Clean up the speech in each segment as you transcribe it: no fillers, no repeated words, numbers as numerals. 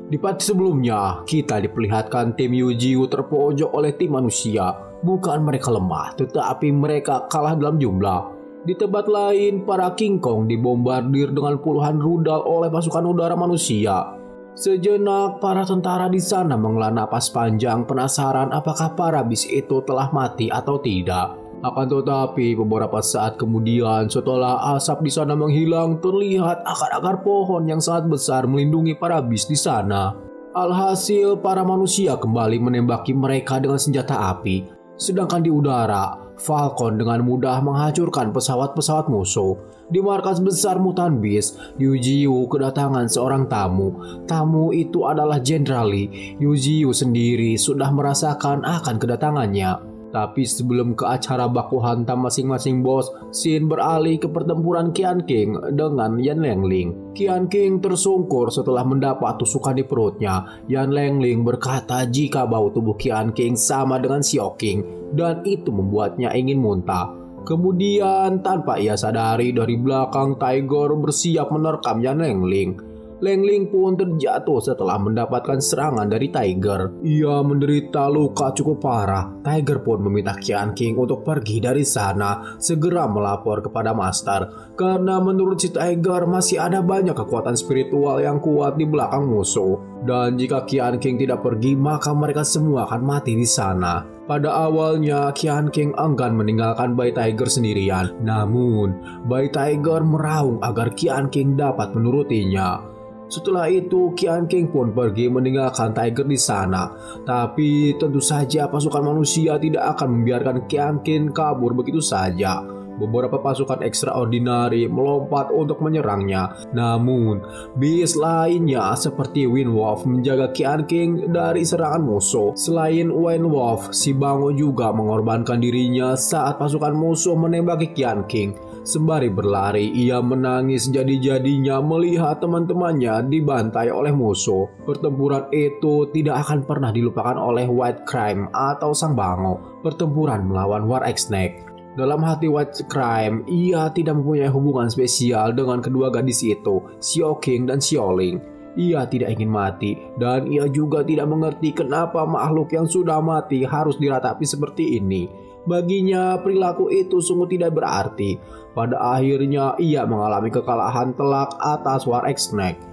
Di part sebelumnya, kita diperlihatkan tim Yujiu terpojok oleh tim manusia. Bukan mereka lemah, tetapi mereka kalah dalam jumlah. Di tempat lain, para King Kong dibombardir dengan puluhan rudal oleh pasukan udara manusia. Sejenak, para tentara di sana menghela napas panjang penasaran apakah para bis itu telah mati atau tidak. Akan tetapi, beberapa saat kemudian setelah asap di sana menghilang, terlihat akar-akar pohon yang sangat besar melindungi para bis di sana. Alhasil, para manusia kembali menembaki mereka dengan senjata api. Sedangkan di udara, Falcon dengan mudah menghancurkan pesawat-pesawat musuh. Di markas besar Mutant Beast, Yujiu kedatangan seorang tamu. Tamu itu adalah Jenderal Lee. Yujiu sendiri sudah merasakan akan kedatangannya. Tapi sebelum ke acara baku hantam masing-masing bos, Shin beralih ke pertempuran Qian King dengan Yan Lengling. Qian King tersungkur setelah mendapat tusukan di perutnya. Yan Lengling berkata jika bau tubuh Qian King sama dengan Xiao King, dan itu membuatnya ingin muntah. Kemudian tanpa ia sadari, dari belakang Tiger bersiap menerkam Yan Lengling. Lengling pun terjatuh setelah mendapatkan serangan dari Tiger. Ia menderita luka cukup parah. Tiger pun meminta Qian King untuk pergi dari sana, segera melapor kepada Master. Karena menurut si Tiger masih ada banyak kekuatan spiritual yang kuat di belakang musuh. Dan jika Qian King tidak pergi, maka mereka semua akan mati di sana. Pada awalnya, Qian King enggan meninggalkan bayi Tiger sendirian. Namun, bayi Tiger meraung agar Qian King dapat menurutinya. Setelah itu, Qian King pun pergi meninggalkan Tiger di sana. Tapi tentu saja pasukan manusia tidak akan membiarkan Qian King kabur begitu saja. Beberapa pasukan extraordinary melompat untuk menyerangnya. Namun, bis lainnya seperti Wind Wolf menjaga Qian King dari serangan musuh. Selain Wind Wolf, si Bango juga mengorbankan dirinya saat pasukan musuh menembaki Qian King. Sembari berlari, ia menangis jadi-jadinya melihat teman-temannya dibantai oleh musuh. Pertempuran itu tidak akan pernah dilupakan oleh White Crime atau Sang Bango. Pertempuran melawan War X-Snake. Dalam hati White Crime, ia tidak mempunyai hubungan spesial dengan kedua gadis itu, Xiao King dan Xiao Ling. Ia tidak ingin mati, dan ia juga tidak mengerti kenapa makhluk yang sudah mati harus diratapi seperti ini. Baginya, perilaku itu sungguh tidak berarti. Pada akhirnya, ia mengalami kekalahan telak atas War X-Snake.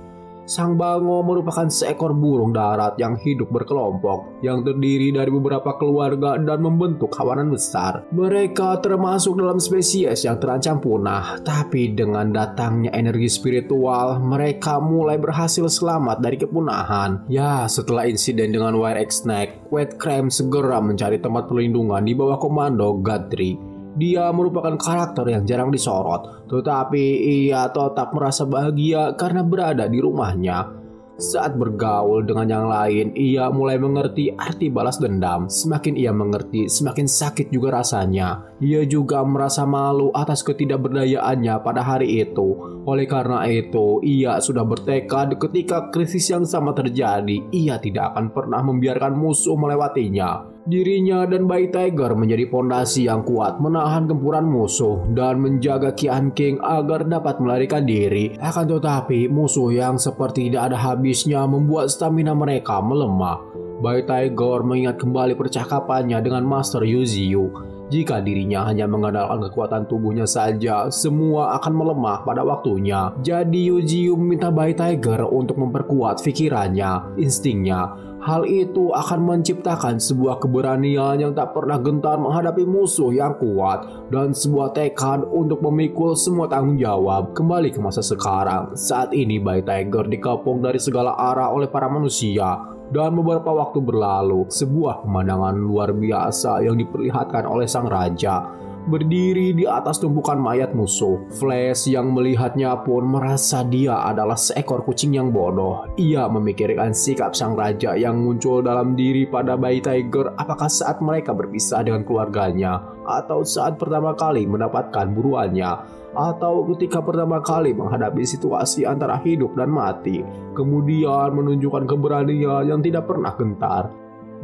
Sang Bango merupakan seekor burung darat yang hidup berkelompok, yang terdiri dari beberapa keluarga dan membentuk kawanan besar. Mereka termasuk dalam spesies yang terancam punah, tapi dengan datangnya energi spiritual, mereka mulai berhasil selamat dari kepunahan. Ya, setelah insiden dengan War X-Snake, White Crime segera mencari tempat perlindungan di bawah komando Guthrie. Dia merupakan karakter yang jarang disorot, tetapi ia tetap merasa bahagia karena berada di rumahnya. Saat bergaul dengan yang lain, ia mulai mengerti arti balas dendam. Semakin ia mengerti, semakin sakit juga rasanya. Ia juga merasa malu atas ketidakberdayaannya pada hari itu. Oleh karena itu, ia sudah bertekad ketika krisis yang sama terjadi, ia tidak akan pernah membiarkan musuh melewatinya. Dirinya dan bayi Tiger menjadi pondasi yang kuat menahan gempuran musuh dan menjaga Qian King agar dapat melarikan diri. Akan tetapi musuh yang seperti tidak ada habisnya membuat stamina mereka melemah. Bayi Tiger mengingat kembali percakapannya dengan Master Yujiu. Jika dirinya hanya mengandalkan kekuatan tubuhnya saja, semua akan melemah pada waktunya. Jadi Yujiu meminta bayi Tiger untuk memperkuat pikirannya, instingnya. Hal itu akan menciptakan sebuah keberanian yang tak pernah gentar menghadapi musuh yang kuat dan sebuah tekad untuk memikul semua tanggung jawab. Kembali ke masa sekarang, saat ini bayi Tiger dikepung dari segala arah oleh para manusia. Dan beberapa waktu berlalu, sebuah pemandangan luar biasa yang diperlihatkan oleh sang raja berdiri di atas tumpukan mayat musuh. Flash yang melihatnya pun merasa dia adalah seekor kucing yang bodoh. Ia memikirkan sikap sang raja yang muncul dalam diri pada bayi Tiger, apakah saat mereka berpisah dengan keluarganya, atau saat pertama kali mendapatkan buruannya, atau ketika pertama kali menghadapi situasi antara hidup dan mati, kemudian menunjukkan keberanian yang tidak pernah gentar.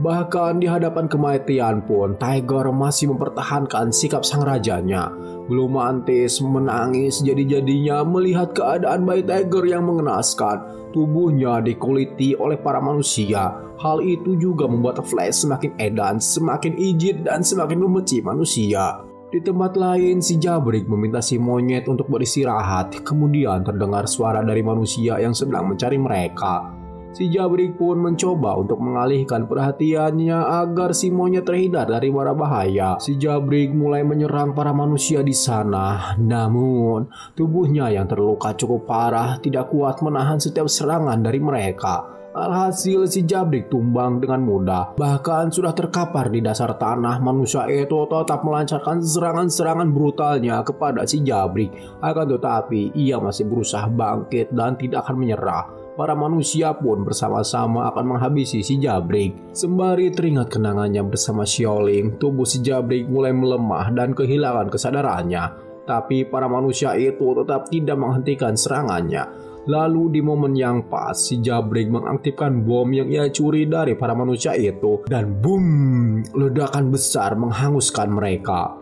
Bahkan di hadapan kematian pun, Tiger masih mempertahankan sikap sang rajanya. Blue Mantis menangis jadi-jadinya melihat keadaan bayi Tiger yang mengenaskan. Tubuhnya dikuliti oleh para manusia. Hal itu juga membuat Flash semakin edan, semakin ijit, dan semakin membenci manusia. Di tempat lain, si Jabrik meminta si monyet untuk beristirahat. Kemudian terdengar suara dari manusia yang sedang mencari mereka. Si Jabrik pun mencoba untuk mengalihkan perhatiannya agar si monyet terhindar dari mara bahaya. Si Jabrik mulai menyerang para manusia di sana. Namun, tubuhnya yang terluka cukup parah tidak kuat menahan setiap serangan dari mereka. Alhasil si Jabrik tumbang dengan mudah. Bahkan sudah terkapar di dasar tanah, manusia itu tetap melancarkan serangan-serangan brutalnya kepada si Jabrik. Akan tetapi ia masih berusaha bangkit dan tidak akan menyerah. Para manusia pun bersama-sama akan menghabisi si Jabrik. Sembari teringat kenangannya bersama Xiaoling, tubuh si Jabrik mulai melemah dan kehilangan kesadarannya. Tapi para manusia itu tetap tidak menghentikan serangannya. Lalu di momen yang pas, si Jabrik mengaktifkan bom yang ia curi dari para manusia itu. Dan boom, ledakan besar menghanguskan mereka.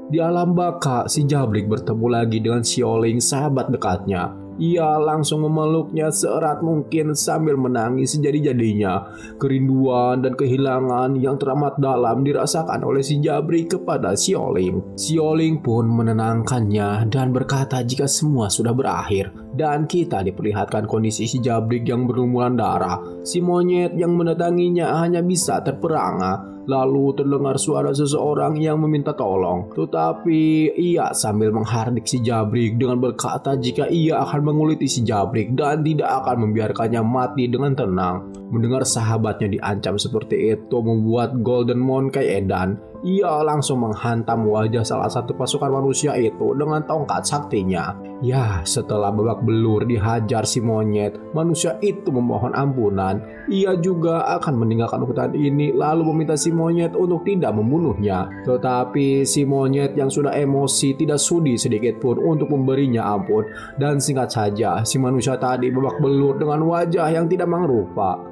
Di alam baka, si Jabrik bertemu lagi dengan Xiaoling, sahabat dekatnya. Ia langsung memeluknya seerat mungkin sambil menangis sejadi-jadinya. Kerinduan dan kehilangan yang teramat dalam dirasakan oleh si Jabrik kepada Xiaoling. Xiaoling pun menenangkannya dan berkata jika semua sudah berakhir. Dan kita diperlihatkan kondisi si Jabrik yang berlumuran darah. Si monyet yang mendatanginya hanya bisa terperangah. Lalu terdengar suara seseorang yang meminta tolong. Tetapi ia sambil menghardik si Jabrik dengan berkata jika ia akan menguliti si Jabrik dan tidak akan membiarkannya mati dengan tenang. Mendengar sahabatnya diancam seperti itu membuat Golden Monkey edan. Ia langsung menghantam wajah salah satu pasukan manusia itu dengan tongkat saktinya. Ya, setelah babak belur dihajar si monyet, manusia itu memohon ampunan. Ia juga akan meninggalkan hutan ini lalu meminta si monyet untuk tidak membunuhnya. Tetapi si monyet yang sudah emosi tidak sudi sedikit pun untuk memberinya ampun. Dan singkat saja, si manusia tadi babak belur dengan wajah yang tidak mengrupa.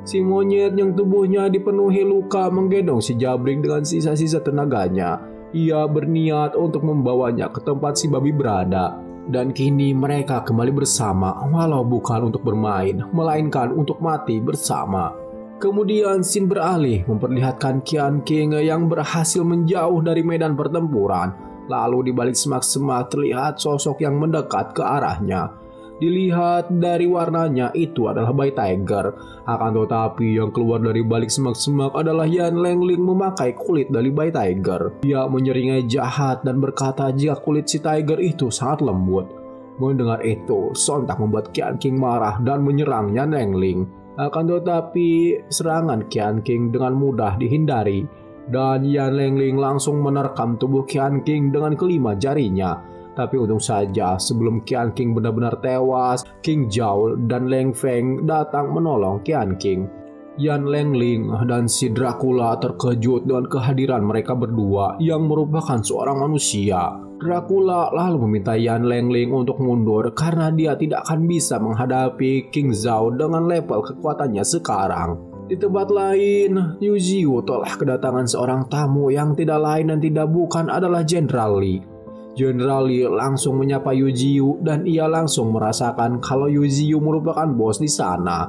Si monyet yang tubuhnya dipenuhi luka menggendong si Jabrik dengan sisa-sisa tenaganya. Ia berniat untuk membawanya ke tempat si babi berada. Dan kini mereka kembali bersama, walau bukan untuk bermain, melainkan untuk mati bersama. Kemudian scene beralih memperlihatkan Qian King yang berhasil menjauh dari medan pertempuran. Lalu di balik semak-semak terlihat sosok yang mendekat ke arahnya. Dilihat dari warnanya itu adalah bayi Tiger. Akan tetapi yang keluar dari balik semak-semak adalah Yan Lengling memakai kulit dari bayi Tiger. Dia menyeringai jahat dan berkata jika kulit si Tiger itu sangat lembut. Mendengar itu, sontak membuat Qian King marah dan menyerang Yan Lengling. Akan tetapi serangan Qian King dengan mudah dihindari. Dan Yan Lengling langsung menerkam tubuh Qian King dengan kelima jarinya. Tapi untung saja sebelum Qian King benar-benar tewas, King Zhao dan Leng Feng datang menolong Qian King. Yan Lengling dan si Dracula terkejut dengan kehadiran mereka berdua yang merupakan seorang manusia. Dracula lalu meminta Yan Lengling untuk mundur karena dia tidak akan bisa menghadapi King Zhao dengan level kekuatannya sekarang. Di tempat lain, Yu Jiu telah kedatangan seorang tamu yang tidak lain dan tidak bukan adalah Jenderal Li. Jenderal Li langsung menyapa Yu Jiu dan ia langsung merasakan kalau Yu Jiu merupakan bos di sana.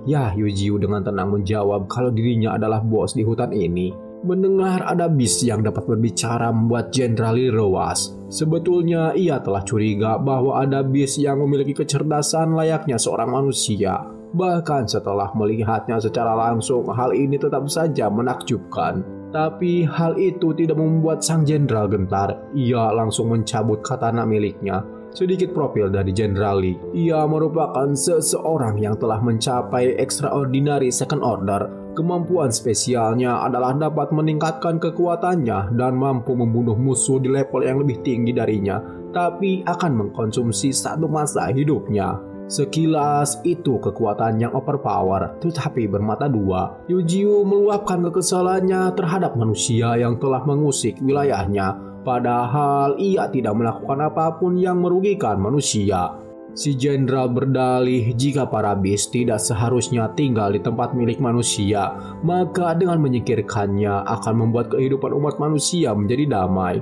Ya, Yu Jiu dengan tenang menjawab kalau dirinya adalah bos di hutan ini. Mendengar ada bis yang dapat berbicara membuat Jenderal Li lewas. Sebetulnya ia telah curiga bahwa ada bis yang memiliki kecerdasan layaknya seorang manusia. Bahkan setelah melihatnya secara langsung, hal ini tetap saja menakjubkan. Tapi hal itu tidak membuat sang jenderal gentar. Ia langsung mencabut katana miliknya. Sedikit profil dari Jenderal Li. Ia merupakan seseorang yang telah mencapai extraordinary second order. Kemampuan spesialnya adalah dapat meningkatkan kekuatannya dan mampu membunuh musuh di level yang lebih tinggi darinya, tapi akan mengkonsumsi satu masa hidupnya. Sekilas itu kekuatan yang overpower, tetapi bermata dua. Yu Jiu meluapkan kekesalannya terhadap manusia yang telah mengusik wilayahnya, padahal ia tidak melakukan apapun yang merugikan manusia. Si jenderal berdalih jika para beast tidak seharusnya tinggal di tempat milik manusia, maka dengan menyingkirkannya akan membuat kehidupan umat manusia menjadi damai.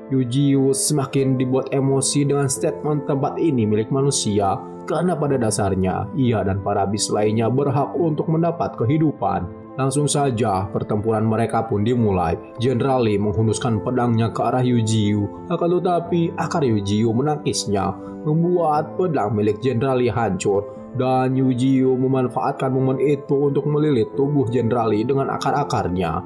Yujiu semakin dibuat emosi dengan statement tempat ini milik manusia, karena pada dasarnya ia dan para beast lainnya berhak untuk mendapat kehidupan. Langsung saja pertempuran mereka pun dimulai. Jenderal Lee menghunuskan pedangnya ke arah Yujiu, akan tetapi akar Yujiu menangkisnya, membuat pedang milik Jenderal Lee hancur, dan Yujiu memanfaatkan momen itu untuk melilit tubuh Jenderal Lee dengan akar-akarnya.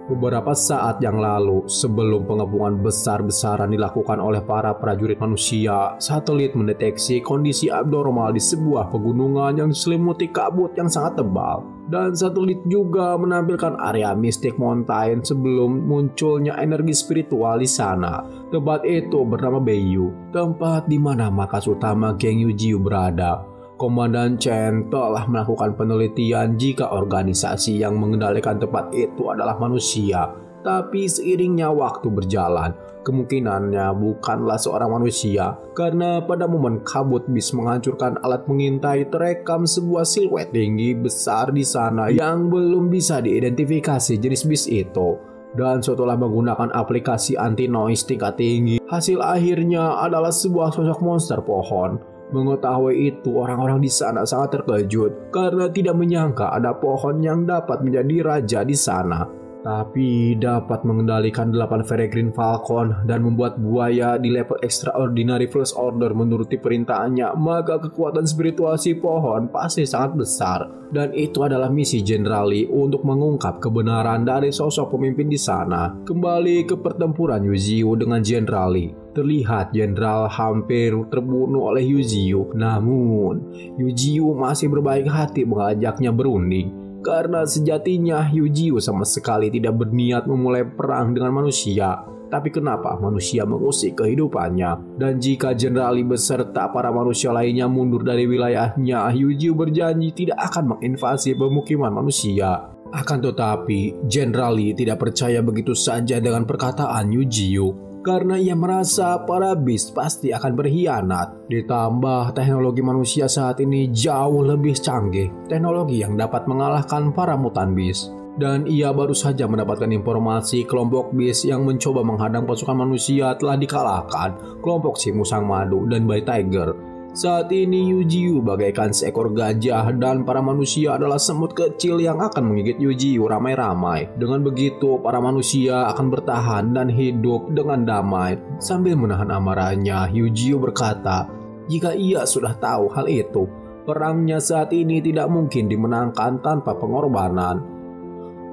Beberapa saat yang lalu, sebelum pengepungan besar-besaran dilakukan oleh para prajurit manusia, satelit mendeteksi kondisi abnormal di sebuah pegunungan yang diselimuti kabut yang sangat tebal. Dan satelit juga menampilkan area Mystic Mountain sebelum munculnya energi spiritual di sana. Tempat itu bernama Beiyu, tempat di mana markas utama geng Yujiu berada. Komandan Chen telah melakukan penelitian jika organisasi yang mengendalikan tempat itu adalah manusia. Tapi seiringnya waktu berjalan, kemungkinannya bukanlah seorang manusia, karena pada momen kabut bis menghancurkan alat pengintai terekam sebuah siluet tinggi besar di sana yang belum bisa diidentifikasi jenis bis itu. Dan setelah menggunakan aplikasi anti-noise tingkat tinggi, hasil akhirnya adalah sebuah sosok monster pohon. Mengetahui itu, orang-orang di sana sangat terkejut karena tidak menyangka ada pohon yang dapat menjadi raja di sana. Tapi dapat mengendalikan 8 Peregrine Falcon dan membuat buaya di level Extraordinary First Order menuruti perintahnya, maka kekuatan spiritual si pohon pasti sangat besar. Dan itu adalah misi Jenderal Lee untuk mengungkap kebenaran dari sosok pemimpin di sana. Kembali ke pertempuran Yujiu dengan Jenderal Lee. Terlihat jenderal hampir terbunuh oleh Yujiu. Namun, Yujiu masih berbaik hati mengajaknya berunding. Karena sejatinya Yujiu sama sekali tidak berniat memulai perang dengan manusia. Tapi kenapa manusia mengusik kehidupannya? Dan jika Jenderal Lee beserta para manusia lainnya mundur dari wilayahnya, Yujiu berjanji tidak akan menginvasi pemukiman manusia. Akan tetapi, Jenderal Lee tidak percaya begitu saja dengan perkataan Yujiu. Karena ia merasa para beast pasti akan berkhianat. Ditambah teknologi manusia saat ini jauh lebih canggih, teknologi yang dapat mengalahkan para mutan beast. Dan ia baru saja mendapatkan informasi kelompok beast yang mencoba menghadang pasukan manusia telah dikalahkan, kelompok si Musang Madu dan Bay Tiger. Saat ini Yujiu bagaikan seekor gajah dan para manusia adalah semut kecil yang akan menggigit Yujiu ramai-ramai. Dengan begitu para manusia akan bertahan dan hidup dengan damai. Sambil menahan amarahnya, Yujiu berkata, jika ia sudah tahu hal itu, perangnya saat ini tidak mungkin dimenangkan tanpa pengorbanan.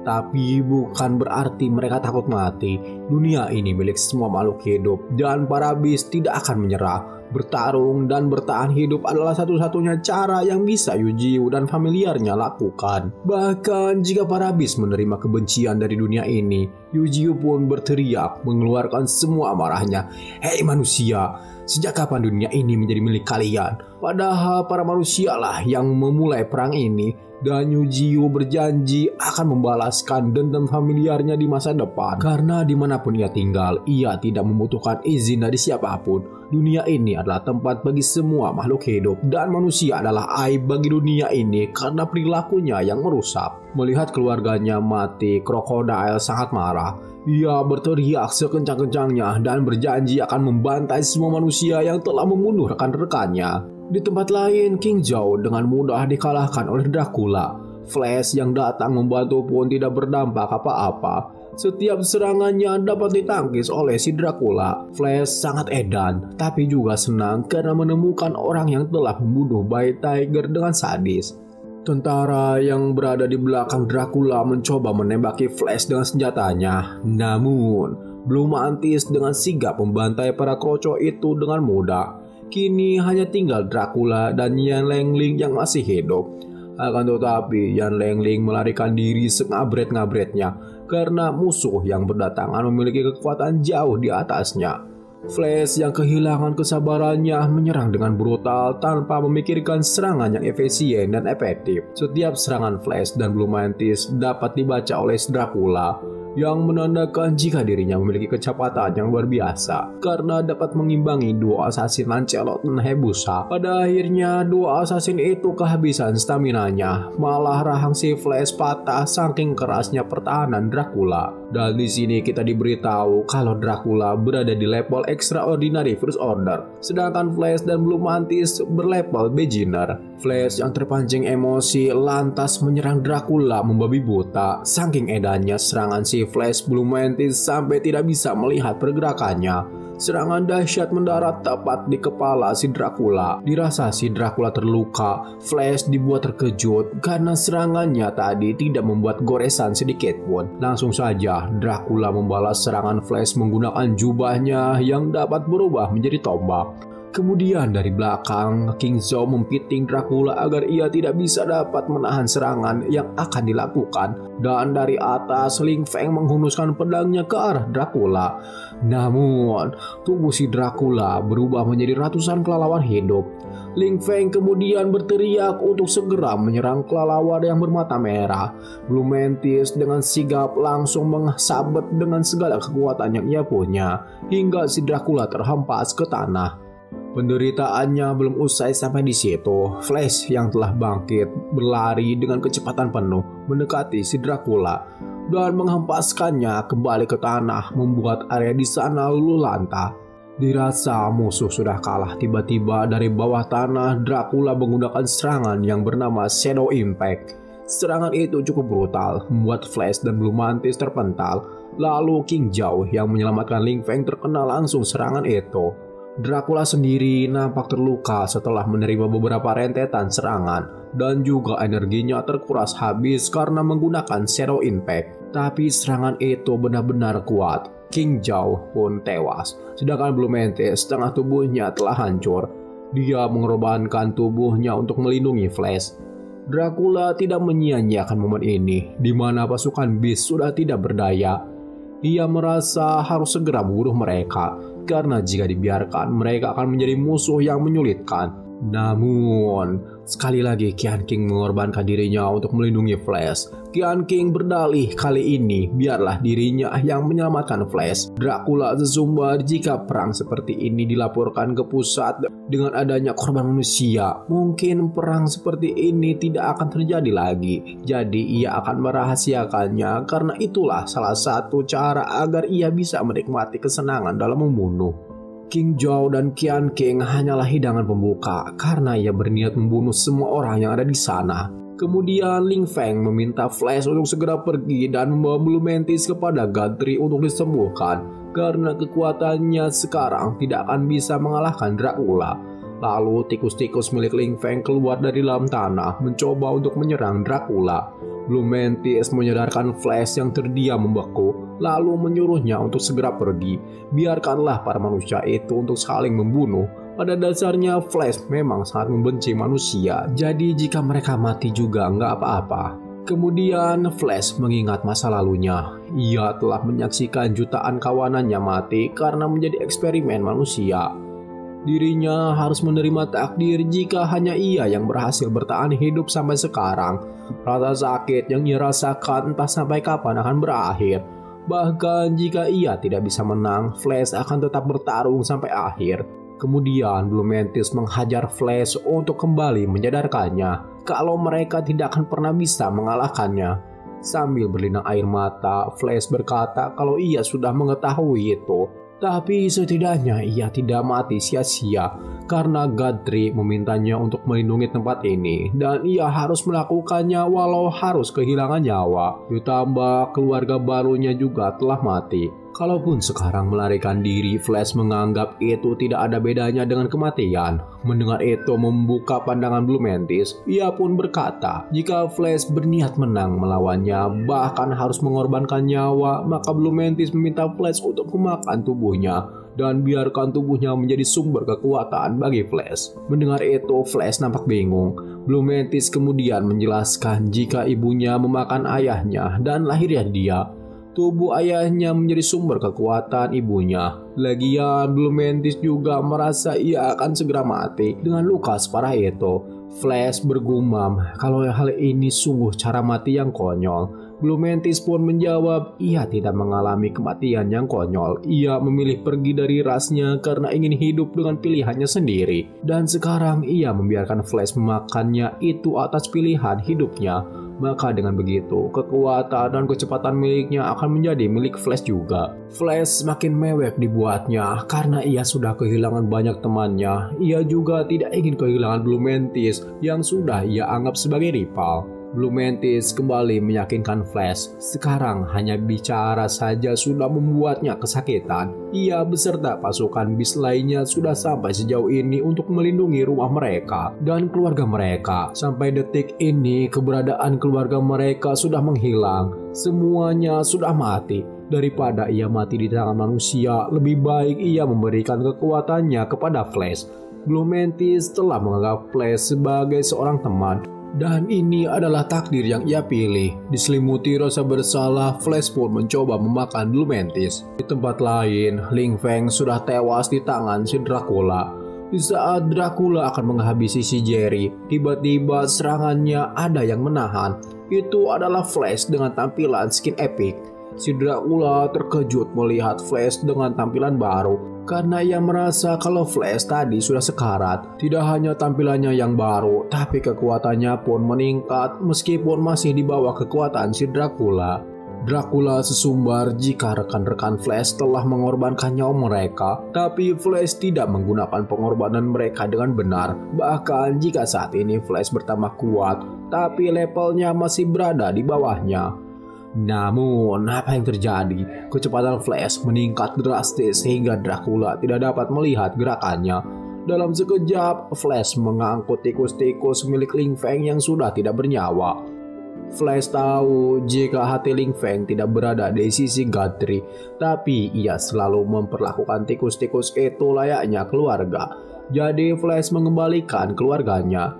Tapi bukan berarti mereka takut mati. Dunia ini milik semua makhluk hidup dan para beast tidak akan menyerah. Bertarung dan bertahan hidup adalah satu-satunya cara yang bisa Yujiu dan familiarnya lakukan. Bahkan jika para beast menerima kebencian dari dunia ini, Yujiu pun berteriak mengeluarkan semua amarahnya. Hei manusia, sejak kapan dunia ini menjadi milik kalian? Padahal para manusialah yang memulai perang ini. Dan Yujiu berjanji akan membalaskan dendam familiarnya di masa depan. Karena dimanapun ia tinggal, ia tidak membutuhkan izin dari siapapun. Dunia ini adalah tempat bagi semua makhluk hidup. Dan manusia adalah aib bagi dunia ini karena perilakunya yang merusak. Melihat keluarganya mati, Crocodile sangat marah. Ia berteriak sekencang-kencangnya dan berjanji akan membantai semua manusia yang telah membunuh rekan-rekannya. Di tempat lain, King Zhao dengan mudah dikalahkan oleh Dracula. Flash yang datang membantu pun tidak berdampak apa-apa. Setiap serangannya dapat ditangkis oleh si Dracula. Flash sangat edan, tapi juga senang karena menemukan orang yang telah membunuh Bay Tiger dengan sadis. Tentara yang berada di belakang Dracula mencoba menembaki Flash dengan senjatanya. Namun, belum mantis dengan sigap membantai para kroco itu dengan mudah. Kini hanya tinggal Dracula dan Yan Lengling yang masih hidup. Akan tetapi Yan Lengling melarikan diri sengabret-ngabretnya karena musuh yang berdatangan memiliki kekuatan jauh di atasnya. Flash yang kehilangan kesabarannya menyerang dengan brutal tanpa memikirkan serangan yang efisien dan efektif. Setiap serangan Flash dan Blue Mantis dapat dibaca oleh Dracula. yang menandakan jika dirinya memiliki kecepatan yang luar biasa karena dapat mengimbangi dua assassin Lancelot dan Hayabusa. Pada akhirnya dua assassin itu kehabisan staminanya, malah rahang si Flash patah saking kerasnya pertahanan Dracula. Dan di sini kita diberitahu kalau Dracula berada di level Extraordinary First Order, sedangkan Flash dan Blue Mantis berlevel Beginner. Flash yang terpancing emosi lantas menyerang Dracula membabi buta. Saking edannya serangan si Flash, Blue Mantis sampai tidak bisa melihat pergerakannya. Serangan dahsyat mendarat tepat di kepala si Dracula. Dirasa si Dracula terluka, Flash dibuat terkejut karena serangannya tadi tidak membuat goresan sedikit pun. Langsung saja Dracula membalas serangan Flash menggunakan jubahnya yang dapat berubah menjadi tombak. Kemudian dari belakang, King Zhou mempiting Dracula agar ia tidak bisa dapat menahan serangan yang akan dilakukan. Dan dari atas, Ling Feng menghunuskan pedangnya ke arah Dracula. Namun, tubuh si Dracula berubah menjadi ratusan kelelawar hidup. Ling Feng kemudian berteriak untuk segera menyerang kelelawar yang bermata merah. Blue Mantis dengan sigap langsung mensabet dengan segala kekuatan yang ia punya, hingga si Dracula terhempas ke tanah. Penderitaannya belum usai sampai di situ. Flash yang telah bangkit berlari dengan kecepatan penuh mendekati si Dracula dan menghempaskannya kembali ke tanah, membuat area di sana luluh lantah. Dirasa musuh sudah kalah, tiba-tiba dari bawah tanah Dracula menggunakan serangan yang bernama Shadow Impact. Serangan itu cukup brutal, membuat Flash dan Blue Mantis terpental. Lalu King Zhou yang menyelamatkan Ling Feng terkena langsung serangan itu. Dracula sendiri nampak terluka setelah menerima beberapa rentetan serangan dan juga energinya terkuras habis karena menggunakan Shadow Impact. Tapi serangan itu benar-benar kuat. King Zhou pun tewas, sedangkan Blue Mantis setengah tubuhnya telah hancur. Dia mengorbankan tubuhnya untuk melindungi Flash. Dracula tidak menyia-nyiakan momen ini, di mana pasukan Beast sudah tidak berdaya. Ia merasa harus segera membunuh mereka, karena jika dibiarkan mereka akan menjadi musuh yang menyulitkan. Namun, sekali lagi Qian King mengorbankan dirinya untuk melindungi Flash. Qian King berdalih kali ini biarlah dirinya yang menyelamatkan Flash. Dracula sesumbar jika perang seperti ini dilaporkan ke pusat dengan adanya korban manusia, mungkin perang seperti ini tidak akan terjadi lagi. Jadi ia akan merahasiakannya karena itulah salah satu cara agar ia bisa menikmati kesenangan dalam membunuh. King Zhou dan Qian King hanyalah hidangan pembuka karena ia berniat membunuh semua orang yang ada di sana. Kemudian Ling Feng meminta Flash untuk segera pergi dan membawa Blue Mantis kepada Godfrey untuk disembuhkan karena kekuatannya sekarang tidak akan bisa mengalahkan Dracula. Lalu tikus-tikus milik Ling Feng keluar dari dalam tanah mencoba untuk menyerang Dracula. Blue Mantis menyadarkan Flash yang terdiam membeku, lalu menyuruhnya untuk segera pergi. Biarkanlah para manusia itu untuk saling membunuh. Pada dasarnya Flash memang sangat membenci manusia, jadi jika mereka mati juga nggak apa-apa. Kemudian Flash mengingat masa lalunya. Ia telah menyaksikan jutaan kawanannya mati karena menjadi eksperimen manusia. Dirinya harus menerima takdir jika hanya ia yang berhasil bertahan hidup sampai sekarang. Rasa sakit yang ia rasakan entah sampai kapan akan berakhir. Bahkan jika ia tidak bisa menang, Flash akan tetap bertarung sampai akhir. Kemudian Blue Mantis menghajar Flash untuk kembali menyadarkannya kalau mereka tidak akan pernah bisa mengalahkannya. Sambil berlinang air mata, Flash berkata kalau ia sudah mengetahui itu. Tapi setidaknya ia tidak mati sia-sia karena Godfrey memintanya untuk melindungi tempat ini dan ia harus melakukannya walau harus kehilangan nyawa. Ditambah keluarga barunya juga telah mati. Kalaupun sekarang melarikan diri, Flash menganggap itu tidak ada bedanya dengan kematian. Mendengar itu membuka pandangan Blue Mantis, ia pun berkata, jika Flash berniat menang melawannya, bahkan harus mengorbankan nyawa, maka Blue Mantis meminta Flash untuk memakan tubuhnya dan biarkan tubuhnya menjadi sumber kekuatan bagi Flash. Mendengar itu, Flash nampak bingung. Blue Mantis kemudian menjelaskan jika ibunya memakan ayahnya dan lahirnya dia, tubuh ayahnya menjadi sumber kekuatan ibunya. Lagian Blue Mantis juga merasa ia akan segera mati dengan luka separah itu. Flash bergumam kalau hal ini sungguh cara mati yang konyol. Blue Mantis pun menjawab, ia tidak mengalami kematian yang konyol. Ia memilih pergi dari rasnya karena ingin hidup dengan pilihannya sendiri. Dan sekarang ia membiarkan Flash memakannya itu atas pilihan hidupnya. Maka dengan begitu, kekuatan dan kecepatan miliknya akan menjadi milik Flash juga. Flash semakin mewek dibuatnya karena ia sudah kehilangan banyak temannya. Ia juga tidak ingin kehilangan Blue Mantis yang sudah ia anggap sebagai rival. Blue Mantis kembali meyakinkan Flash. Sekarang hanya bicara saja sudah membuatnya kesakitan. Ia beserta pasukan bis lainnya sudah sampai sejauh ini untuk melindungi rumah mereka dan keluarga mereka. Sampai detik ini keberadaan keluarga mereka sudah menghilang. Semuanya sudah mati. Daripada ia mati di tangan manusia, lebih baik ia memberikan kekuatannya kepada Flash. Blue Mantis telah menganggap Flash sebagai seorang teman. Dan ini adalah takdir yang ia pilih. Diselimuti rasa bersalah, Flash pun mencoba memakan Blue Mantis. Di tempat lain, Ling Feng sudah tewas di tangan si Dracula. Di saat Dracula akan menghabisi si Jerry, tiba-tiba serangannya ada yang menahan. Itu adalah Flash dengan tampilan skin epic. Si Dracula terkejut melihat Flash dengan tampilan baru. Karena ia merasa kalau Flash tadi sudah sekarat. Tidak hanya tampilannya yang baru, tapi kekuatannya pun meningkat meskipun masih di bawah kekuatan si Dracula. Dracula sesumbar jika rekan-rekan Flash telah mengorbankan nyawa mereka, tapi Flash tidak menggunakan pengorbanan mereka dengan benar. Bahkan jika saat ini Flash bertambah kuat, tapi levelnya masih berada di bawahnya. Namun, apa yang terjadi? Kecepatan Flash meningkat drastis sehingga Dracula tidak dapat melihat gerakannya. Dalam sekejap, Flash mengangkut tikus-tikus milik Ling Feng yang sudah tidak bernyawa. Flash tahu jika hati Ling Feng tidak berada di sisi Guthrie, tapi ia selalu memperlakukan tikus-tikus itu layaknya keluarga. Jadi Flash mengembalikan keluarganya.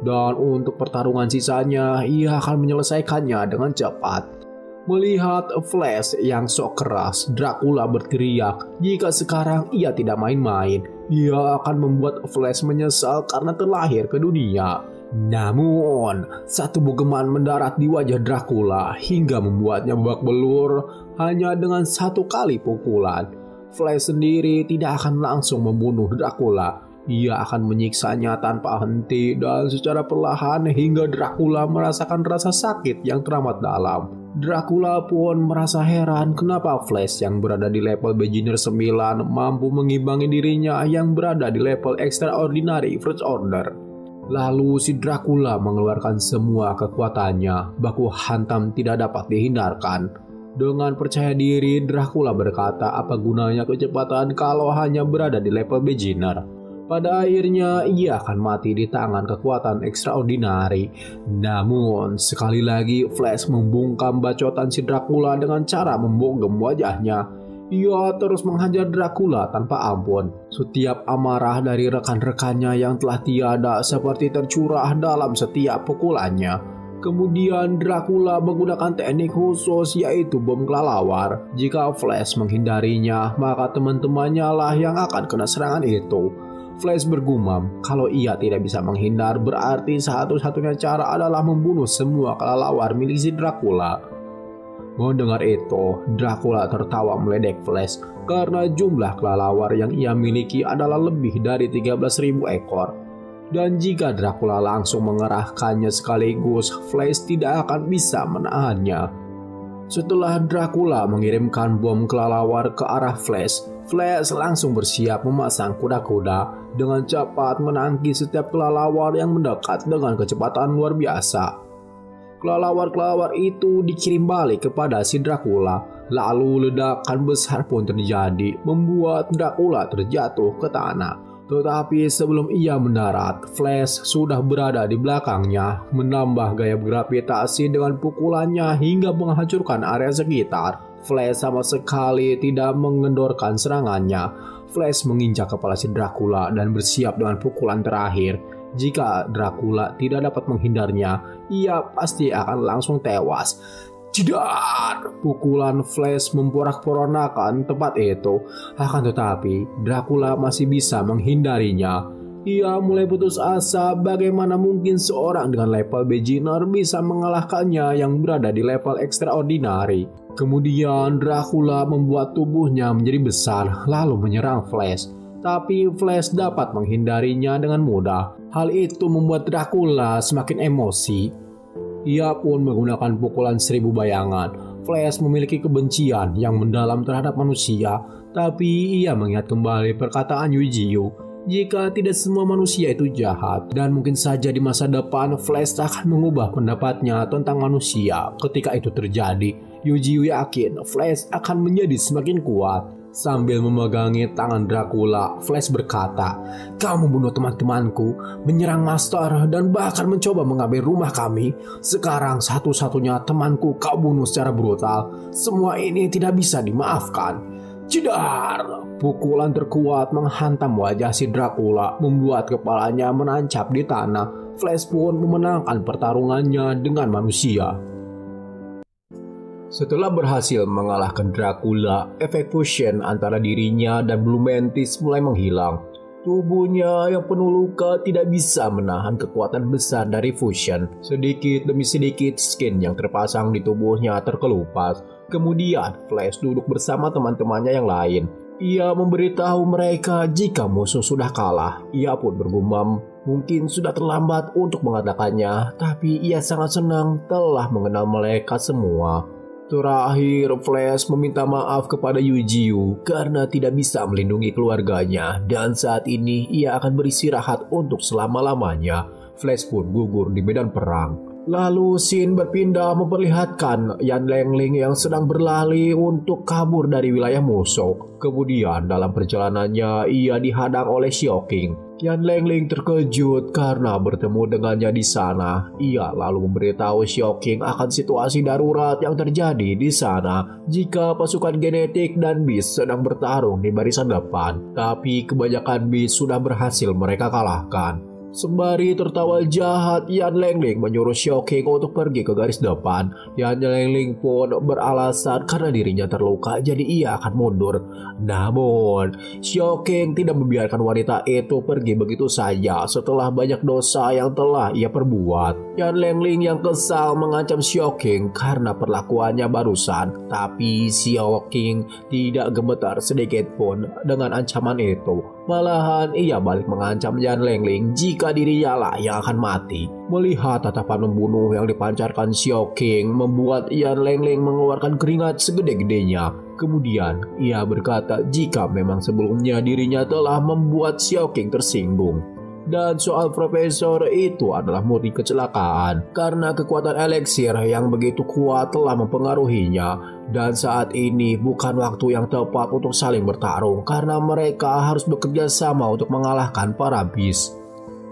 Dan untuk pertarungan sisanya, ia akan menyelesaikannya dengan cepat. Melihat Flash yang sok keras, Dracula berteriak, jika sekarang ia tidak main-main, ia akan membuat Flash menyesal karena terlahir ke dunia. Namun, satu bogeman mendarat di wajah Dracula hingga membuatnya babak belur hanya dengan satu kali pukulan. Flash sendiri tidak akan langsung membunuh Dracula. Ia akan menyiksanya tanpa henti dan secara perlahan hingga Dracula merasakan rasa sakit yang teramat dalam. Dracula pun merasa heran kenapa Flash yang berada di level Beginner 9 mampu mengimbangi dirinya yang berada di level Extraordinary First Order. Lalu si Dracula mengeluarkan semua kekuatannya, baku hantam tidak dapat dihindarkan. Dengan percaya diri, Dracula berkata apa gunanya kecepatan kalau hanya berada di level Beginner. Pada akhirnya ia akan mati di tangan kekuatan extraordinary. Namun sekali lagi Flash membungkam bacotan si Dracula dengan cara membogem wajahnya. Ia terus menghajar Dracula tanpa ampun. Setiap amarah dari rekan-rekannya yang telah tiada seperti tercurah dalam setiap pukulannya. Kemudian Dracula menggunakan teknik khusus yaitu bom kelelawar. Jika Flash menghindarinya, maka teman-temannya lah yang akan kena serangan itu. Flash bergumam, kalau ia tidak bisa menghindar berarti satu-satunya cara adalah membunuh semua kelelawar milik si Dracula. Mendengar itu, Dracula tertawa meledek Flash karena jumlah kelelawar yang ia miliki adalah lebih dari 13.000 ekor. Dan jika Dracula langsung mengerahkannya sekaligus, Flash tidak akan bisa menahannya. Setelah Dracula mengirimkan bom kelelawar ke arah Flash, Flash langsung bersiap memasang kuda-kuda dengan cepat menangkis setiap kelelawar yang mendekat dengan kecepatan luar biasa. Kelelawar-kelelawar itu dikirim balik kepada si Dracula, lalu ledakan besar pun terjadi, membuat Dracula terjatuh ke tanah. Tetapi sebelum ia mendarat, Flash sudah berada di belakangnya, menambah gaya gravitasi dengan pukulannya hingga menghancurkan area sekitar. Flash sama sekali tidak mengendorkan serangannya. Flash menginjak kepala si Dracula dan bersiap dengan pukulan terakhir. Jika Dracula tidak dapat menghindarnya, ia pasti akan langsung tewas. Jedar! Pukulan Flash memporak-porandakan tempat itu. Akan tetapi, Dracula masih bisa menghindarinya. Ia mulai putus asa bagaimana mungkin seorang dengan level beginner bisa mengalahkannya yang berada di level extraordinary. Kemudian Dracula membuat tubuhnya menjadi besar lalu menyerang Flash. Tapi Flash dapat menghindarinya dengan mudah. Hal itu membuat Dracula semakin emosi. Ia pun menggunakan pukulan 1000 bayangan. Flash memiliki kebencian yang mendalam terhadap manusia, tapi ia mengingat kembali perkataan Eugeo. Jika tidak semua manusia itu jahat, dan mungkin saja di masa depan Flash akan mengubah pendapatnya tentang manusia. Ketika itu terjadi, Eugeo yakin Flash akan menjadi semakin kuat. Sambil memegangi tangan Dracula, Flash berkata, "Kamu membunuh teman-temanku, menyerang Master, dan bahkan mencoba mengambil rumah kami. Sekarang satu-satunya temanku kau bunuh secara brutal. Semua ini tidak bisa dimaafkan." Jedar! Pukulan terkuat menghantam wajah si Dracula, membuat kepalanya menancap di tanah. Flash pun memenangkan pertarungannya dengan manusia. Setelah berhasil mengalahkan Dracula, efek fusion antara dirinya dan Blue Mantis mulai menghilang. Tubuhnya yang penuh luka tidak bisa menahan kekuatan besar dari fusion. Sedikit demi sedikit skin yang terpasang di tubuhnya terkelupas. Kemudian Flash duduk bersama teman-temannya yang lain. Ia memberitahu mereka jika musuh sudah kalah. Ia pun bergumam, mungkin sudah terlambat untuk mengatakannya, tapi ia sangat senang telah mengenal mereka semua. Terakhir, Flash meminta maaf kepada Eugeo karena tidak bisa melindungi keluarganya, dan saat ini ia akan beristirahat untuk selama-lamanya. Flash pun gugur di medan perang. Lalu scene berpindah memperlihatkan Yan Lengling yang sedang berlari untuk kabur dari wilayah musuh. Kemudian dalam perjalanannya ia dihadang oleh Xiaoqing. Yan Lengling terkejut karena bertemu dengannya di sana. Ia lalu memberitahu Xiaoqing akan situasi darurat yang terjadi di sana jika pasukan genetik dan Beast sedang bertarung di barisan depan. Tapi kebanyakan Beast sudah berhasil mereka kalahkan. Sembari tertawa jahat, Yan Lengling menyuruh Xiaoqing untuk pergi ke garis depan. Yan Lengling pun beralasan karena dirinya terluka, jadi ia akan mundur. Namun, Xiaoqing tidak membiarkan wanita itu pergi begitu saja setelah banyak dosa yang telah ia perbuat. Yan Lengling yang kesal mengancam Xiaoqing karena perlakuannya barusan. Tapi Xiaoqing tidak gemetar sedikit pun dengan ancaman itu. Malahan ia balik mengancam Yan Lengling jika dirinya lah yang akan mati. Melihat tatapan membunuh yang dipancarkan Xiaoqing membuat Yan Lengling mengeluarkan keringat segede-gedenya. Kemudian ia berkata jika memang sebelumnya dirinya telah membuat Xiaoqing tersinggung. Dan soal profesor itu adalah murni kecelakaan karena kekuatan eliksir yang begitu kuat telah mempengaruhinya. Dan saat ini bukan waktu yang tepat untuk saling bertarung karena mereka harus bekerja sama untuk mengalahkan para Beast.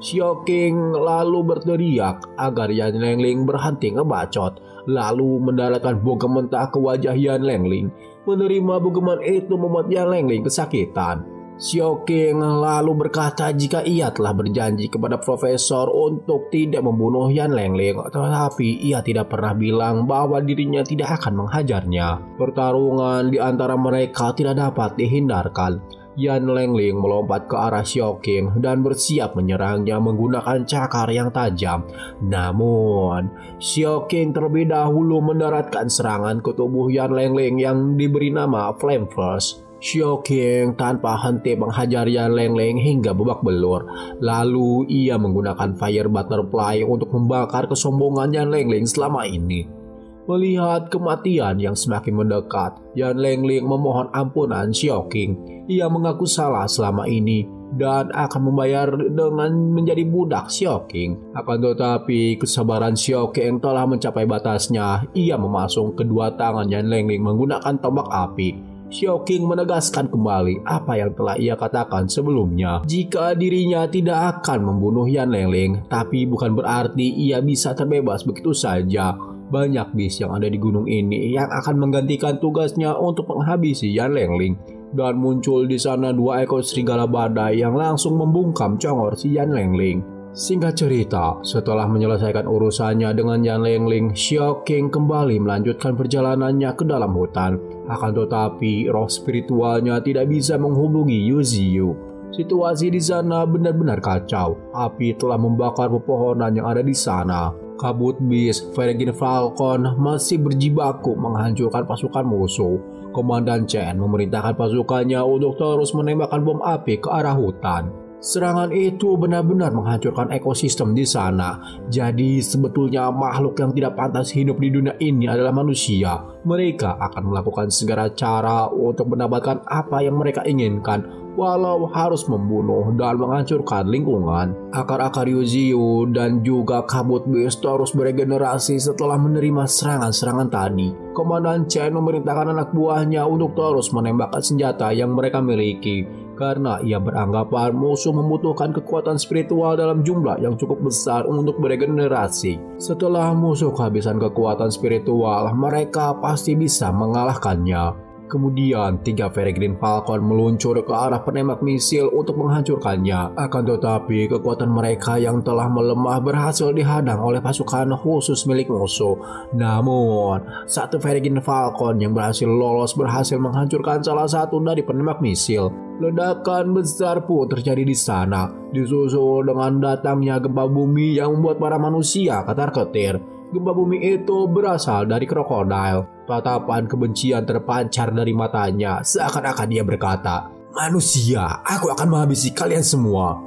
Xiaoqing lalu berteriak agar Yan Lengling berhenti ngebacot, lalu mendaratkan bogem mentah ke wajah Yan Lengling. Menerima bogeman itu membuat Yan Lengling kesakitan. Xiaoqing lalu berkata jika ia telah berjanji kepada profesor untuk tidak membunuh Yan Lengling, tetapi ia tidak pernah bilang bahwa dirinya tidak akan menghajarnya. Pertarungan di antara mereka tidak dapat dihindarkan. Yan Lengling melompat ke arah Xiaoqing dan bersiap menyerangnya menggunakan cakar yang tajam. Namun, Xiaoqing terlebih dahulu mendaratkan serangan ke tubuh Yan Lengling yang diberi nama Flame First. Xiaoqing tanpa henti menghajar Yan Lengling hingga babak belur. Lalu ia menggunakan Fire Butterfly untuk membakar kesombongan Yan Lengling selama ini. Melihat kematian yang semakin mendekat, Yan Lengling memohon ampunan Xiaoqing. Ia mengaku salah selama ini dan akan membayar dengan menjadi budak Xiaoqing. Akan tetapi kesabaran Xiaoqing telah mencapai batasnya. Ia memasung kedua tangan Yan Lengling menggunakan tombak api. Xiaoqing menegaskan kembali apa yang telah ia katakan sebelumnya. Jika dirinya tidak akan membunuh Yan Lengling, tapi bukan berarti ia bisa terbebas begitu saja. Banyak Beast yang ada di gunung ini yang akan menggantikan tugasnya untuk menghabisi Yan Lengling. Dan muncul di sana 2 ekor serigala badai yang langsung membungkam congor si Yan Lengling. Singkat cerita, setelah menyelesaikan urusannya dengan Yan Lengling, Xiaoqing kembali melanjutkan perjalanannya ke dalam hutan. Akan tetapi, roh spiritualnya tidak bisa menghubungi Eugeo. Situasi di sana benar-benar kacau. Api telah membakar pepohonan yang ada di sana. Kabut Beast, Peregrine Falcon masih berjibaku menghancurkan pasukan musuh. Komandan Chen memerintahkan pasukannya untuk terus menembakkan bom api ke arah hutan. Serangan itu benar-benar menghancurkan ekosistem di sana. Jadi sebetulnya makhluk yang tidak pantas hidup di dunia ini adalah manusia. Mereka akan melakukan segala cara untuk mendapatkan apa yang mereka inginkan, walau harus membunuh dan menghancurkan lingkungan. Akar-akar Yuziu dan juga kabut Beast terus beregenerasi setelah menerima serangan-serangan tadi. Komandan Chen memerintahkan anak buahnya untuk terus menembakkan senjata yang mereka miliki, karena ia beranggapan musuh membutuhkan kekuatan spiritual dalam jumlah yang cukup besar untuk beregenerasi. Setelah musuh kehabisan kekuatan spiritual, mereka pasti bisa mengalahkannya. Kemudian 3 Peregrine Falcon meluncur ke arah penembak misil untuk menghancurkannya. Akan tetapi kekuatan mereka yang telah melemah berhasil dihadang oleh pasukan khusus milik musuh. Namun 1 Peregrine Falcon yang berhasil lolos berhasil menghancurkan salah satu dari penembak misil. Ledakan besar pun terjadi di sana, disusul dengan datangnya gempa bumi yang membuat para manusia ketar-ketir. Gempa bumi itu berasal dari krokodil. Tatapan kebencian terpancar dari matanya, seakan-akan dia berkata, "Manusia, aku akan menghabisi kalian semua."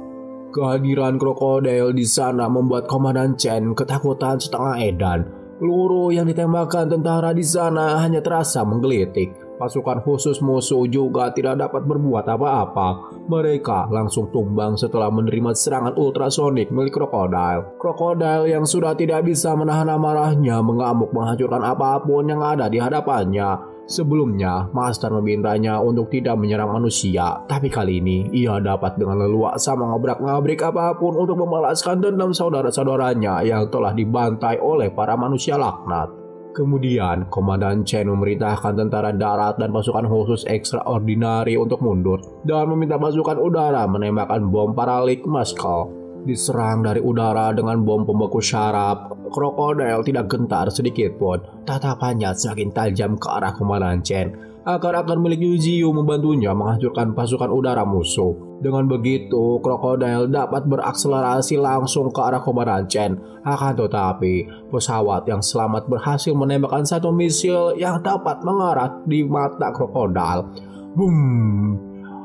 Kehadiran krokodil di sana membuat Komandan Chen ketakutan setengah edan. Peluru yang ditembakkan tentara di sana hanya terasa menggelitik. Pasukan khusus musuh juga tidak dapat berbuat apa-apa. Mereka langsung tumbang setelah menerima serangan ultrasonik milik krokodil. Krokodil yang sudah tidak bisa menahan amarahnya mengamuk menghancurkan apapun yang ada di hadapannya. Sebelumnya, Master memintanya untuk tidak menyerang manusia, tapi kali ini ia dapat dengan leluasa mengobrak-ngabrik apapun untuk membalaskan dendam saudara-saudaranya yang telah dibantai oleh para manusia laknat. Kemudian, Komandan Chen memerintahkan tentara darat dan pasukan khusus ekstraordinari untuk mundur dan meminta pasukan udara menembakkan bom paralik Muscle. Diserang dari udara dengan bom pembeku syaraf, krokodil tidak gentar sedikit pun. Tatapannya semakin tajam ke arah Komandan Chen. Akar-akar milik Yuziu membantunya menghancurkan pasukan udara musuh. Dengan begitu, krokodil dapat berakselerasi langsung ke arah Komandan Chen. Akan tetapi, pesawat yang selamat berhasil menembakkan satu misil yang dapat mengarah di mata krokodil. Boom!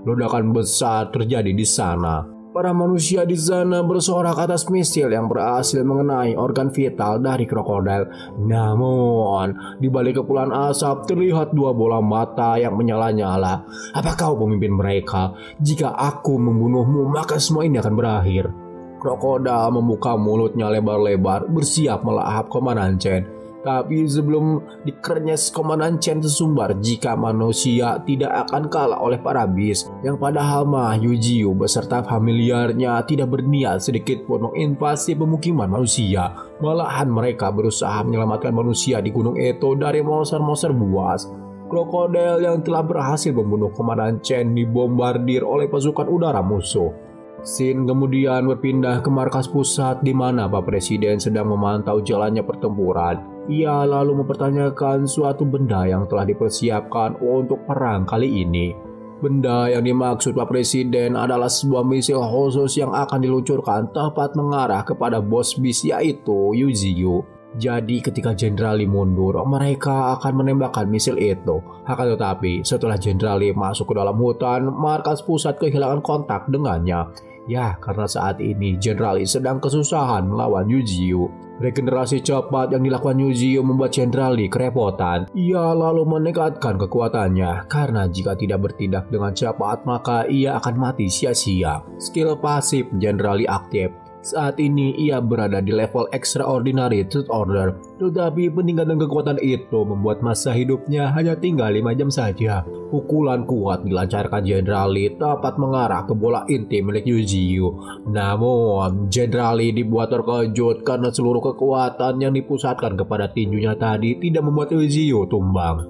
Ledakan besar terjadi di sana. Para manusia di sana bersorak atas misil yang berhasil mengenai organ vital dari krokodil. Namun, di balik kepulan asap terlihat 2 bola mata yang menyala-nyala. Apa kau pemimpin mereka? Jika aku membunuhmu, maka semua ini akan berakhir. Krokodil membuka mulutnya lebar-lebar, bersiap melahap Komandan Chen. Tapi sebelum dikerenyes Komandan Chen sesumbar jika manusia tidak akan kalah oleh para Beast, yang padahal mah Yuziu beserta familiarnya tidak berniat sedikit pun menginvasi pemukiman manusia. Malahan mereka berusaha menyelamatkan manusia di gunung itu dari monster-monster buas. Krokodil yang telah berhasil membunuh Komandan Chen dibombardir oleh pasukan udara musuh. Scene kemudian berpindah ke markas pusat di mana Pak Presiden sedang memantau jalannya pertempuran. Ia lalu mempertanyakan suatu benda yang telah dipersiapkan untuk perang kali ini. Benda yang dimaksud Pak Presiden adalah sebuah misil khusus yang akan diluncurkan tepat mengarah kepada bos Beast yaitu Yuziu. Jadi ketika Jenderal Li mundur, mereka akan menembakkan misil itu. Akan tetapi setelah Jenderal Li masuk ke dalam hutan, markas pusat kehilangan kontak dengannya. Ya, karena saat ini Jenderal Li sedang kesusahan melawan Yuziu. Regenerasi cepat yang dilakukan Yuziu membuat Jenderal Li kerepotan. Ia lalu meningkatkan kekuatannya, karena jika tidak bertindak dengan cepat maka ia akan mati sia-sia. Skill pasif Jenderal Li aktif. Saat ini ia berada di level Extraordinary Third Order, tetapi peningkatan kekuatan itu membuat masa hidupnya hanya tinggal 5 jam saja. Pukulan kuat dilancarkan Jenderal Li tepat mengarah ke bola inti milik Yuziu. Namun, Jenderal Li dibuat terkejut karena seluruh kekuatan yang dipusatkan kepada tinjunya tadi tidak membuat Yuziu tumbang.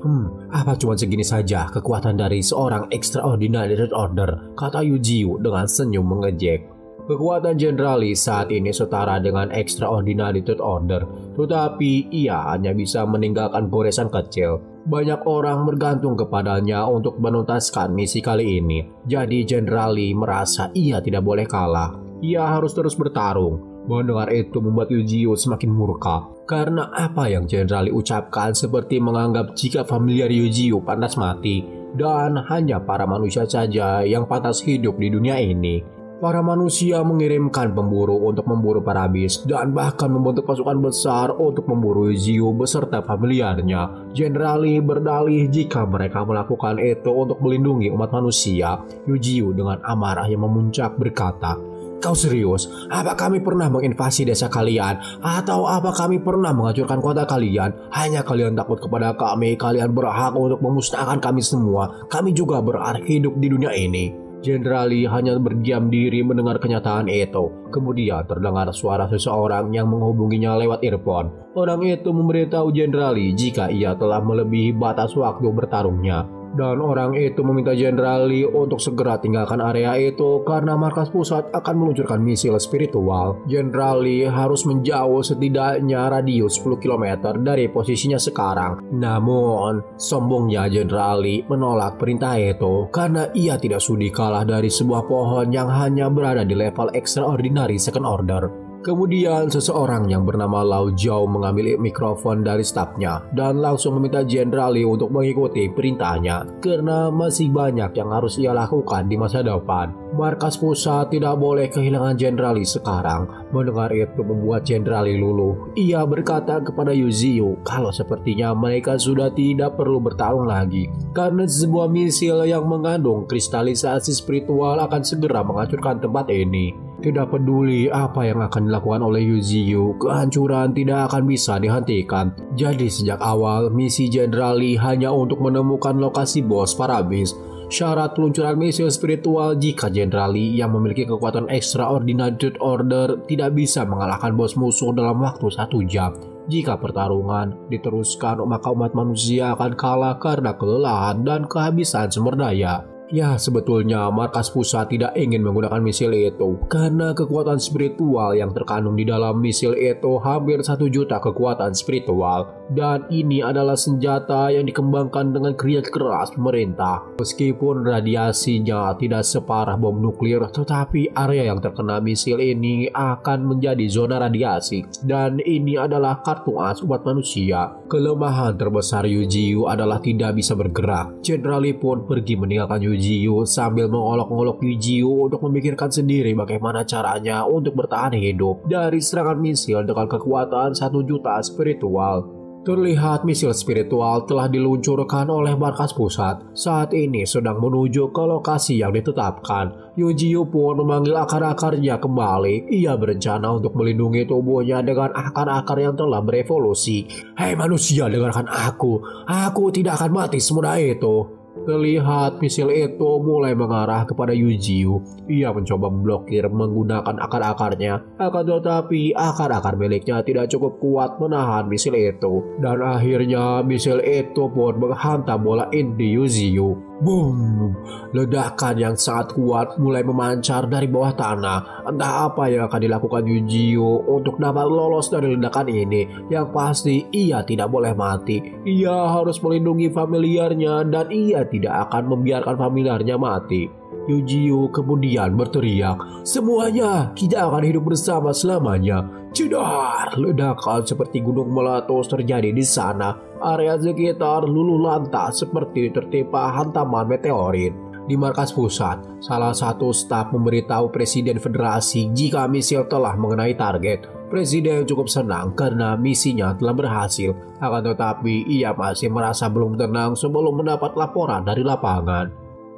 Apa cuma segini saja kekuatan dari seorang Extraordinary Third Order, kata Yuziu dengan senyum mengejek. Kekuatan Jenderal Li saat ini setara dengan Extraordinary Third Order, tetapi ia hanya bisa meninggalkan goresan kecil. Banyak orang bergantung kepadanya untuk menuntaskan misi kali ini. Jadi Jenderal Lee merasa ia tidak boleh kalah. Ia harus terus bertarung. Mendengar itu membuat Yujio semakin murka. Karena apa yang Jenderal Lee ucapkan seperti menganggap jika familiar Yujio pantas mati. Dan hanya para manusia saja yang pantas hidup di dunia ini. Para manusia mengirimkan pemburu untuk memburu para bis dan bahkan membentuk pasukan besar untuk memburu Yujio beserta familiarnya. Jenderal Lee berdalih jika mereka melakukan itu untuk melindungi umat manusia. Yujio dengan amarah yang memuncak berkata, "Kau serius? Apa kami pernah menginvasi desa kalian? Atau apa kami pernah menghancurkan kota kalian? Hanya kalian takut kepada kami, kalian berhak untuk memusnahkan kami semua. Kami juga berhak hidup di dunia ini." Jenderal Lee hanya berdiam diri mendengar kenyataan itu. Kemudian terdengar suara seseorang yang menghubunginya lewat earphone. Orang itu memberitahu Jenderal Lee jika ia telah melebihi batas waktu bertarungnya. Dan orang itu meminta Jenderal Lee untuk segera tinggalkan area itu karena markas pusat akan meluncurkan misil spiritual. Jenderal Lee harus menjauh setidaknya radius 10 km dari posisinya sekarang. Namun, sombongnya Jenderal Lee menolak perintah itu karena ia tidak sudi kalah dari sebuah pohon yang hanya berada di level extraordinary second order. Kemudian seseorang yang bernama Lao Zhao mengambil mikrofon dari stafnya dan langsung meminta Jenderal Lee untuk mengikuti perintahnya karena masih banyak yang harus ia lakukan di masa depan. Markas pusat tidak boleh kehilangan Jenderal Lee sekarang. Mendengar itu membuat Jenderal Lee luluh. Ia berkata kepada Yujio kalau sepertinya mereka sudah tidak perlu bertarung lagi karena sebuah misil yang mengandung kristalisasi spiritual akan segera menghancurkan tempat ini. Tidak peduli apa yang akan dilakukan oleh Yujio, kehancuran tidak akan bisa dihentikan. Jadi sejak awal misi Jenderal Lee hanya untuk menemukan lokasi bos para bis. Syarat peluncuran misil spiritual jika Jenderal Lee yang memiliki kekuatan extraordinary order tidak bisa mengalahkan bos musuh dalam waktu 1 jam. Jika pertarungan diteruskan, maka umat manusia akan kalah karena kelelahan dan kehabisan sumber daya. Ya, sebetulnya markas pusat tidak ingin menggunakan misil itu karena kekuatan spiritual yang terkandung di dalam misil itu hampir 1 juta kekuatan spiritual. Dan ini adalah senjata yang dikembangkan dengan kerja keras pemerintah. Meskipun radiasinya tidak separah bom nuklir, tetapi area yang terkena misil ini akan menjadi zona radiasi. Dan ini adalah kartu as umat manusia. Kelemahan terbesar Yujio adalah tidak bisa bergerak. Jenderal Lee pun pergi meninggalkan Yujio sambil mengolok-olok Yujio untuk memikirkan sendiri bagaimana caranya untuk bertahan hidup dari serangan misil dengan kekuatan 1 juta spiritual. Terlihat misil spiritual telah diluncurkan oleh markas pusat. Saat ini sedang menuju ke lokasi yang ditetapkan. Yujio pun memanggil akar-akarnya kembali. Ia berencana untuk melindungi tubuhnya dengan akar-akar yang telah berevolusi. Hei manusia, dengarkan aku. Aku tidak akan mati semudah itu. Terlihat misil itu mulai mengarah kepada Yujio. Ia mencoba memblokir menggunakan akar-akarnya. Akan tetapi akar-akar miliknya tidak cukup kuat menahan misil itu. Dan akhirnya misil itu pun menghantam bola inti Yujio. Boom! Ledakan yang sangat kuat mulai memancar dari bawah tanah. Entah apa yang akan dilakukan Yujio untuk dapat lolos dari ledakan ini. Yang pasti ia tidak boleh mati. Ia harus melindungi familiarnya dan ia tidak akan membiarkan familiarnya mati. Yujio kemudian berteriak, "Semuanya, kita akan hidup bersama selamanya." Jedar! Ledakan seperti gunung meletus terjadi di sana. Area sekitar luluh lantas seperti tertimpa hantaman meteorit. Di markas pusat, salah satu staf memberitahu Presiden Federasi jika misil telah mengenai target. Presiden cukup senang karena misinya telah berhasil. Akan tetapi ia masih merasa belum tenang sebelum mendapat laporan dari lapangan.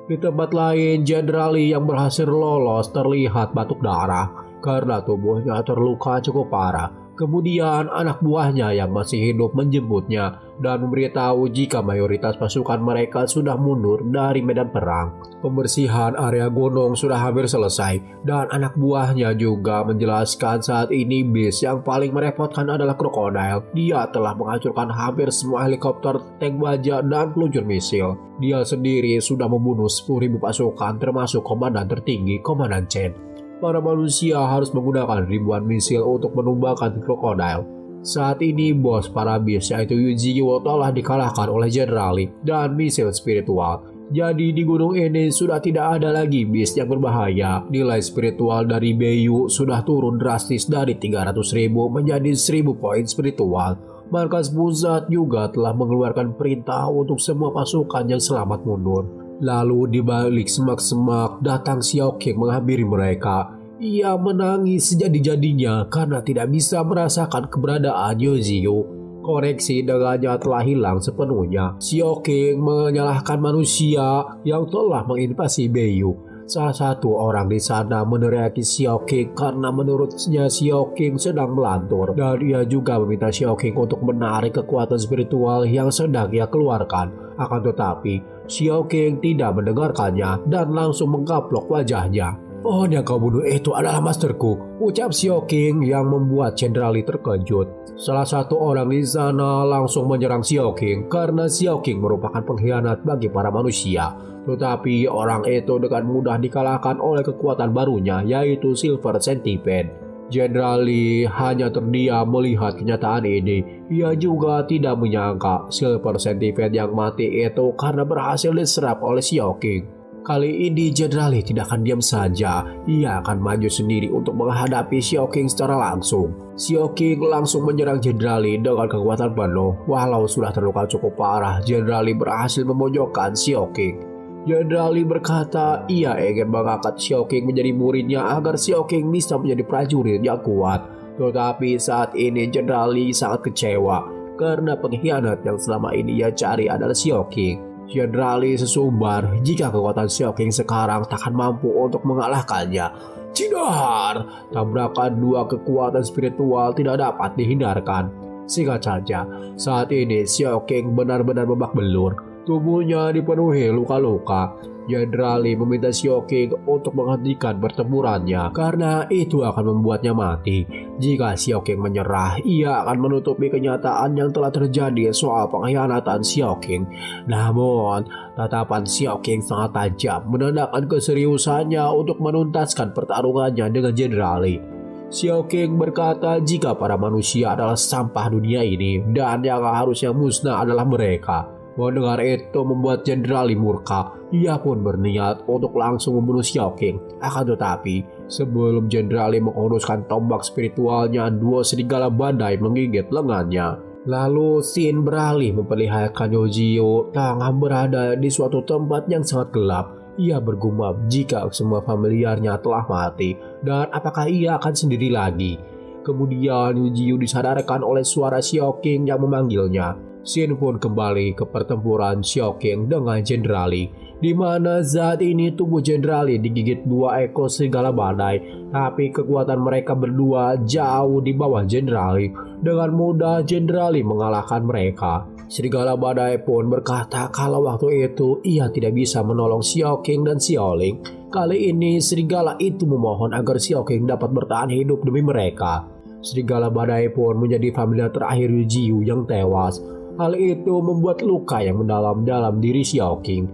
Di tempat lain, Jenderal Lee yang berhasil lolos terlihat batuk darah karena tubuhnya terluka cukup parah. Kemudian anak buahnya yang masih hidup menjemputnya dan memberitahu jika mayoritas pasukan mereka sudah mundur dari medan perang. Pembersihan area gunung sudah hampir selesai dan anak buahnya juga menjelaskan saat ini bis yang paling merepotkan adalah Crocodile. Dia telah menghancurkan hampir semua helikopter, tank baja, dan peluncur misil. Dia sendiri sudah membunuh 10.000 pasukan termasuk komandan tertinggi, Komandan Chen. Para manusia harus menggunakan ribuan misil untuk menumbangkan Crocodile. Saat ini bos para beast yaitu Yujiro telah dikalahkan oleh Jenderal Lee dan misil spiritual. Jadi di gunung ini sudah tidak ada lagi beast yang berbahaya. Nilai spiritual dari Beiyu sudah turun drastis dari 300.000 menjadi 1000 poin spiritual. Markas pusat juga telah mengeluarkan perintah untuk semua pasukan yang selamat mundur. Lalu di balik semak-semak datang Xiao King menghampiri mereka. Ia menangis sejadi-jadinya karena tidak bisa merasakan keberadaan Yujiro. Koneksi dengannya telah hilang sepenuhnya. Xiao King menyalahkan manusia yang telah menginvasi Beiyu. Salah satu orang di sana meneriaki Xiao King karena menurutnya Xiao King sedang melantur. Dan ia juga meminta Xiao King untuk menarik kekuatan spiritual yang sedang ia keluarkan. Akan tetapi, Xiao King tidak mendengarkannya dan langsung menggaplok wajahnya. "Oh, yang kau bunuh itu adalah masterku," ucap Xiao King yang membuat Jenderal Lee terkejut. Salah satu orang di sana langsung menyerang Xiao King karena Xiao King merupakan pengkhianat bagi para manusia. Tetapi orang itu dengan mudah dikalahkan oleh kekuatan barunya yaitu Silver Centipede. Jenderal Lee hanya terdiam melihat kenyataan ini. Ia juga tidak menyangka Silver Centipede yang mati itu karena berhasil diserap oleh Xiao King. Kali ini Jenderal Lee tidak akan diam saja. Ia akan maju sendiri untuk menghadapi Xiao King secara langsung. Xiao King langsung menyerang Jenderal Lee dengan kekuatan penuh. Walau sudah terluka cukup parah, Jenderal Lee berhasil memojokkan Xiao King. Jenderal Lee berkata ia ingin mengangkat Xiao King menjadi muridnya agar Xiao King bisa menjadi prajurit yang kuat. Tetapi saat ini Jenderal Lee sangat kecewa karena pengkhianat yang selama ini ia cari adalah Xiao King. Jenderal Lee sesumbar jika kekuatan Xiao King sekarang takkan mampu untuk mengalahkannya. Cidar! Tabrakan dua kekuatan spiritual tidak dapat dihindarkan. Singkat saja, saat ini Xiao King benar-benar babak belur. Tubuhnya dipenuhi luka-luka. Jenderal Lee meminta Xiao King untuk menghentikan pertempurannya karena itu akan membuatnya mati. Jika Xiao King menyerah, ia akan menutupi kenyataan yang telah terjadi soal pengkhianatan Xiao King. Namun, tatapan Xiao King sangat tajam menandakan keseriusannya untuk menuntaskan pertarungannya dengan Jenderal Lee. Xiao King berkata jika para manusia adalah sampah dunia ini dan yang harusnya musnah adalah mereka. Mendengar itu membuat Jenderal Lee murka. Ia pun berniat untuk langsung membunuh Xiao King. Akan tetapi, sebelum Jenderal Lee menghunuskan tombak spiritualnya, dua serigala badai menggigit lengannya. Lalu Shin beralih memperlihatkan Yujiro tengah berada di suatu tempat yang sangat gelap. Ia bergumam jika semua familiarnya telah mati dan apakah ia akan sendiri lagi. Kemudian Yujiro disadarkan oleh suara Xiao King yang memanggilnya. Shin pun kembali ke pertempuran Xiao King dengan Jenderal Lee, di mana saat ini tubuh Jenderal Lee digigit dua ekor serigala badai, tapi kekuatan mereka berdua jauh di bawah Jenderal Lee. Dengan mudah Jenderal Lee mengalahkan mereka. Serigala badai pun berkata kalau waktu itu ia tidak bisa menolong Xiao King dan Xiao Ling. Kali ini serigala itu memohon agar Xiao King dapat bertahan hidup demi mereka. Serigala badai pun menjadi familiar terakhir Yujiro yang tewas. Hal itu membuat luka yang mendalam dalam diri Xiao King.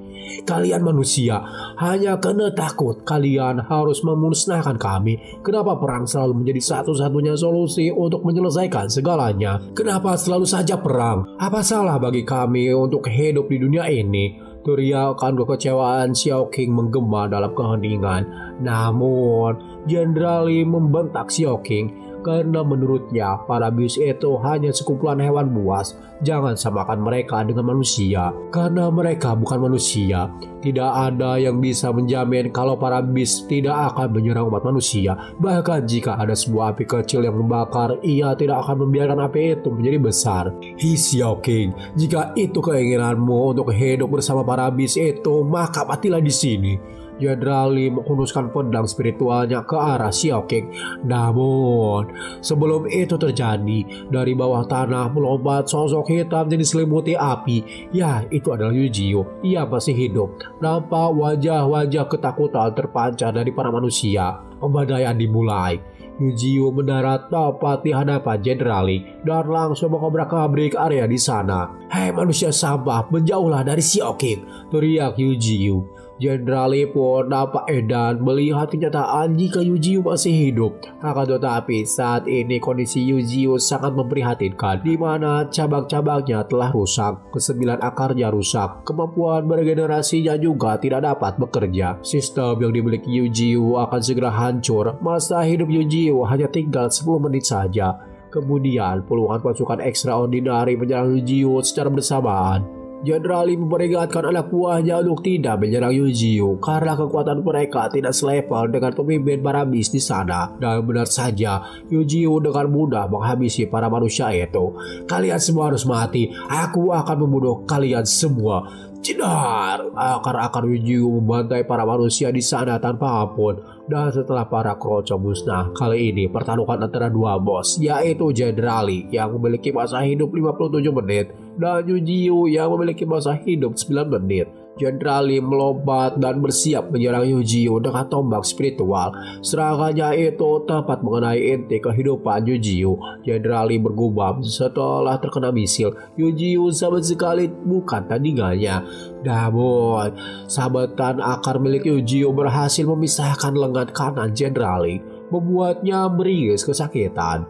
Kalian manusia hanya karena takut kalian harus memusnahkan kami. Kenapa perang selalu menjadi satu-satunya solusi untuk menyelesaikan segalanya? Kenapa selalu saja perang? Apa salah bagi kami untuk hidup di dunia ini? Teriakan kekecewaan Xiao King menggema dalam keheningan. Namun Jenderal Lee membentak Xiao King karena menurutnya para beast itu hanya sekumpulan hewan buas. Jangan samakan mereka dengan manusia karena mereka bukan manusia. Tidak ada yang bisa menjamin kalau para beast tidak akan menyerang umat manusia. Bahkan jika ada sebuah api kecil yang membakar, ia tidak akan membiarkan api itu menjadi besar. Xiao King, jika itu keinginanmu untuk hidup bersama para beast itu, maka matilah di sini. Jenderal Lee menghunuskan pedang spiritualnya ke arah Xiao King. Namun, sebelum itu terjadi, dari bawah tanah melompat sosok hitam yang diselimuti api. Ya, itu adalah Yujiro. Ia masih hidup. Nampak wajah-wajah ketakutan terpancar dari para manusia. Pembadaian dimulai. Yujiro mendarat tepat di hadapan Jenderal Lee dan langsung mengobrak-abrik area di sana. Hei manusia sampah, menjauhlah dari Xiao King, teriak Yujiro. Jenderal Li pun nampak edan melihat kenyataan jika Yujiu masih hidup. Akan tetapi saat ini kondisi Yujiu sangat memprihatinkan, di mana cabang-cabangnya telah rusak, kesembilan akarnya rusak, kemampuan beregenerasinya juga tidak dapat bekerja. Sistem yang dimiliki Yujiu akan segera hancur. Masa hidup Yujiu hanya tinggal 10 menit saja. Kemudian puluhan pasukan ekstraordinari menyerang Yujiu secara bersamaan. Jenderal Li memperingatkan anak buahnya untuk tidak menyerang Yujiu karena kekuatan mereka tidak selevel dengan pemimpin para bis di sana. Dan benar saja, Yujiu dengan mudah menghabisi para manusia itu. Kalian semua harus mati. Aku akan membunuh kalian semua. Jedar! Akar-akar Yujiu membantai para manusia di sana tanpa ampun. Dan setelah para kroco musnah, kali ini pertarungan antara dua bos, yaitu Jenderal Li yang memiliki masa hidup 57 menit dan Yujiu yang memiliki masa hidup 9 menit. Jenderal Li melompat dan bersiap menyerang Yujiu dengan tombak spiritual. Serangannya itu tepat mengenai inti kehidupan Yujiu. Jenderal Li bergumam setelah terkena misil. Yujiu sama sekali bukan tandingannya. Namun, sabetan akar milik Yujiu berhasil memisahkan lengan kanan Jenderal Li, membuatnya meringis kesakitan.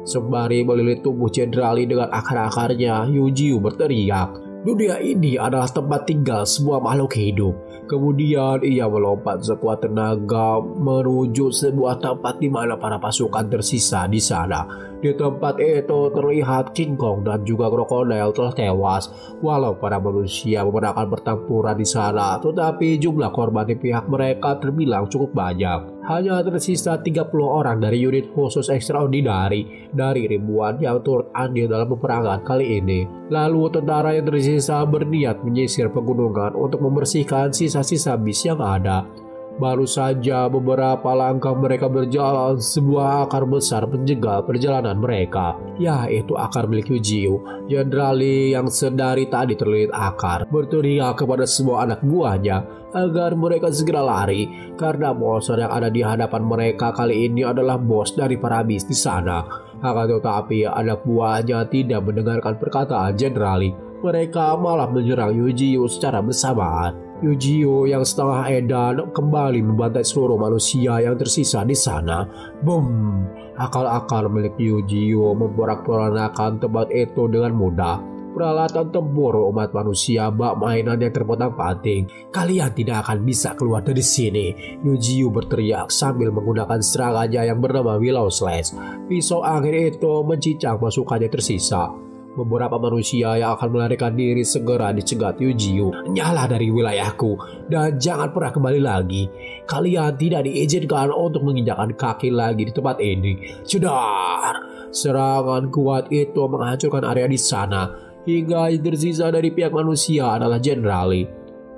Sembari melilit tubuh Jenderal Li dengan akar-akarnya, Yujiu berteriak, "Dunia ini adalah tempat tinggal semua makhluk hidup." Kemudian ia melompat sekuat tenaga menuju sebuah tempat di mana para pasukan tersisa di sana. Di tempat itu terlihat King Kong dan juga krokodil telah tewas. Walau para manusia memenangkan pertempuran di sana, tetapi jumlah korban di pihak mereka terbilang cukup banyak. Hanya tersisa 30 orang dari unit khusus ekstraordinari dari ribuan yang turut andil dalam peperangan kali ini. Lalu tentara yang tersisa berniat menyisir pegunungan untuk membersihkan sisa-sisa bis yang ada. Baru saja beberapa langkah mereka berjalan, sebuah akar besar menjegal perjalanan mereka, yaitu akar milik Yujiu. Jenderal Li yang sedari tadi terlilit akar berteriak kepada semua anak buahnya agar mereka segera lari, karena monster yang ada di hadapan mereka kali ini adalah bos dari para bis di sana. Akan tetapi anak buahnya tidak mendengarkan perkataan Jenderal Li. Mereka malah menyerang Yujiu secara bersamaan. Yujiu yang setengah edan kembali membantai seluruh manusia yang tersisa di sana. Boom! Akal-akal milik Yujiu memporak-porandakan tempat itu dengan mudah. Peralatan tempur umat manusia bak mainan yang terpotong-panting. "Kalian tidak akan bisa keluar dari sini," Yujiu berteriak sambil menggunakan serangannya yang bernama Willow Slash. Pisau angin itu mencincang pasukannya tersisa. Beberapa manusia yang akan melarikan diri segera dicegat Yujiu. "Nyala dari wilayahku dan jangan pernah kembali lagi. Kalian tidak diizinkan untuk menginjakkan kaki lagi di tempat ini." Jedar! Serangan kuat itu menghancurkan area di sana. Hingga yang tersisa dari pihak manusia adalah Jenderal Li.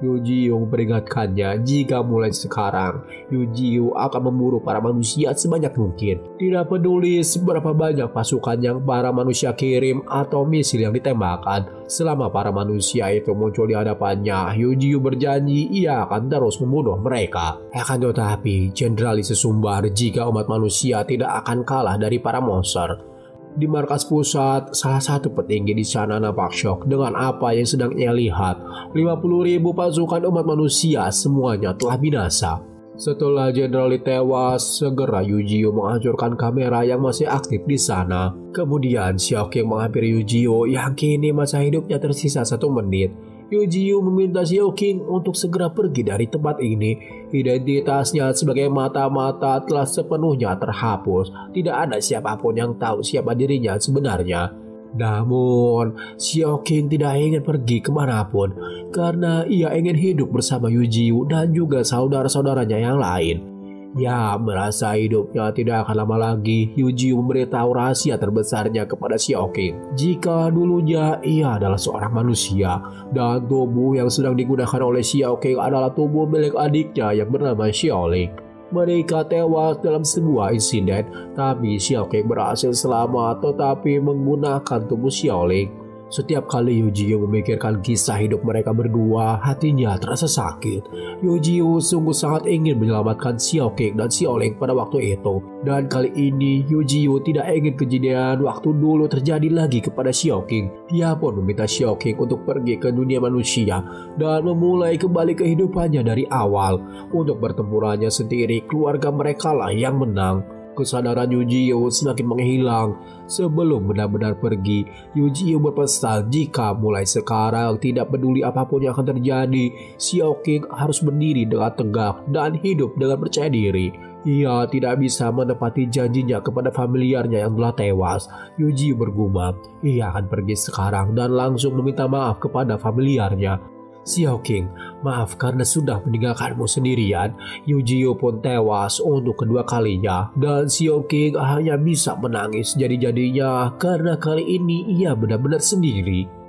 Yujiu memperingatkannya jika mulai sekarang Yujiu akan memburu para manusia sebanyak mungkin. Tidak peduli seberapa banyak pasukan yang para manusia kirim atau misil yang ditembakkan, selama para manusia itu muncul di hadapannya, Yujiu berjanji ia akan terus membunuh mereka. Akan tetapi Jenderal Li sesumbar jika umat manusia tidak akan kalah dari para monster. Di markas pusat, salah satu petinggi di sana nampak syok dengan apa yang sedang ia lihat. 50.000 pasukan umat manusia semuanya telah binasa. Setelah Jenderal Li tewas, segera Yujiu menghancurkan kamera yang masih aktif di sana. Kemudian Xiaoqing menghampiri Yujiu yang kini masa hidupnya tersisa 1 menit. Yujiu meminta Xiaoqing untuk segera pergi dari tempat ini. Identitasnya sebagai mata-mata telah sepenuhnya terhapus. Tidak ada siapapun yang tahu siapa dirinya sebenarnya. Namun, Xiaoqing tidak ingin pergi kemanapun karena ia ingin hidup bersama Yujiu dan juga saudara-saudaranya yang lain. Ya, merasa hidupnya tidak akan lama lagi, Yujiu memberitahu rahasia terbesarnya kepada Xiaoqing. Jika dulunya ia adalah seorang manusia dan tubuh yang sedang digunakan oleh Xiaoqing adalah tubuh milik adiknya yang bernama Xiaoling. Mereka tewas dalam sebuah insiden, tapi Xiaoqing berhasil selamat tetapi menggunakan tubuh Xiaoling. Setiap kali Yujio memikirkan kisah hidup mereka berdua, hatinya terasa sakit. Yujio sungguh sangat ingin menyelamatkan Xiaoqing dan Xiaoling pada waktu itu. Dan kali ini Yujio tidak ingin kejadian waktu dulu terjadi lagi kepada Xiaoqing. Dia pun meminta Xiaoqing untuk pergi ke dunia manusia dan memulai kembali kehidupannya dari awal. Untuk pertempurannya sendiri, keluarga mereka lah yang menang. Kesadaran Yujio semakin menghilang. Sebelum benar-benar pergi, Yujio berpesan jika mulai sekarang tidak peduli apapun yang akan terjadi, Xiaoqing harus berdiri dengan tegak dan hidup dengan percaya diri. Ia tidak bisa menepati janjinya kepada familiarnya yang telah tewas. Yujio bergumam, ia akan pergi sekarang dan langsung meminta maaf kepada familiarnya. Xiaoqing, maaf karena sudah meninggalkanmu sendirian. Yujio pun tewas untuk kedua kalinya dan Xiaoqing hanya bisa menangis jadi-jadinya karena kali ini ia benar-benar sendiri.